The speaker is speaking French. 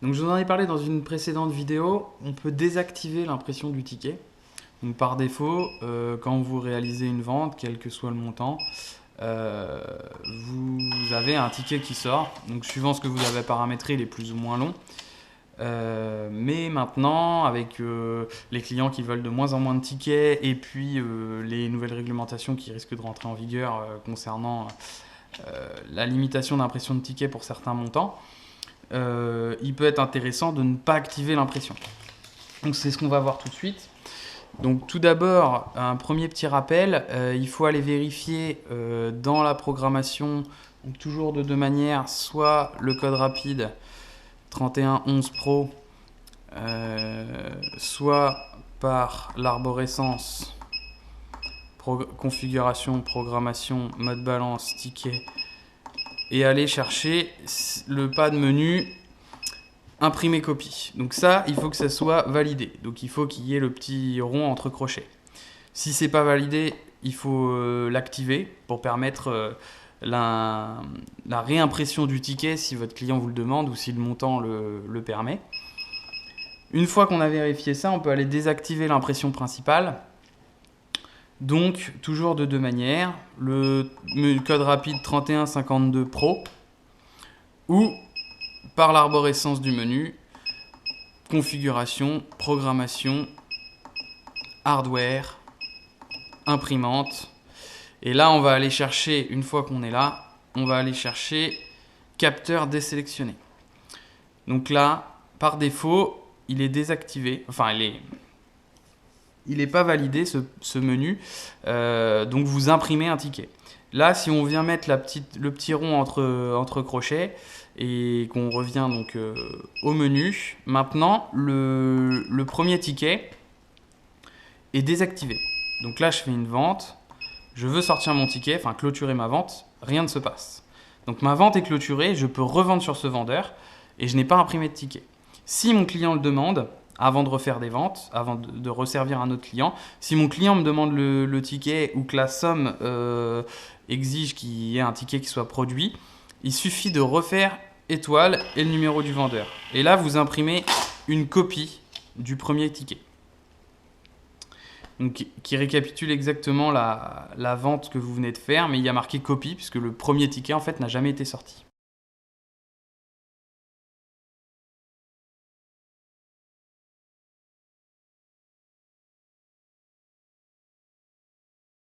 Donc je vous en ai parlé dans une précédente vidéo, on peut désactiver l'impression du ticket. Donc par défaut, quand vous réalisez une vente, quel que soit le montant, euh, vous avez un ticket qui sort. Donc suivant ce que vous avez paramétré, il est plus ou moins long. Mais maintenant, avec les clients qui veulent de moins en moins de tickets et puis les nouvelles réglementations qui risquent de rentrer en vigueur concernant la limitation d'impression de tickets pour certains montants, il peut être intéressant de ne pas activer l'impression. Donc c'est ce qu'on va voir tout de suite. Donc tout d'abord, un premier petit rappel, il faut aller vérifier dans la programmation, donc toujours de deux manières, soit le code rapide 3111 Pro, soit par l'arborescence, configuration, programmation, mode balance, ticket, et aller chercher le pas de menu imprimer copie. Donc ça, il faut que ça soit validé. Donc il faut qu'il y ait le petit rond entre crochets. Si c'est pas validé, il faut l'activer pour permettre la réimpression du ticket si votre client vous le demande ou si le montant le permet. Une fois qu'on a vérifié ça, on peut aller désactiver l'impression principale. Donc, toujours de deux manières, le code rapide 3152 Pro ou par l'arborescence du menu, configuration, programmation, hardware, imprimante. Et là, on va aller chercher, une fois qu'on est là, on va aller chercher capteur désélectionné. Donc là, par défaut, il est désactivé, enfin il n'est pas validé ce menu, donc vous imprimez un ticket. Là, si on vient mettre le petit rond entre crochets et qu'on revient donc au menu, maintenant le premier ticket est désactivé. Donc là, je fais une vente, je veux sortir mon ticket, enfin clôturer ma vente, rien ne se passe. Donc ma vente est clôturée, je peux revendre sur ce vendeur et je n'ai pas imprimé de ticket. Si mon client le demande, avant de refaire des ventes, avant de resservir un autre client. Si mon client me demande le ticket ou que la somme exige qu'il y ait un ticket qui soit produit, il suffit de refaire étoile et le numéro du vendeur. Et là, vous imprimez une copie du premier ticket. Donc, qui récapitule exactement la vente que vous venez de faire, mais il y a marqué copie puisque le premier ticket en fait n'a jamais été sorti.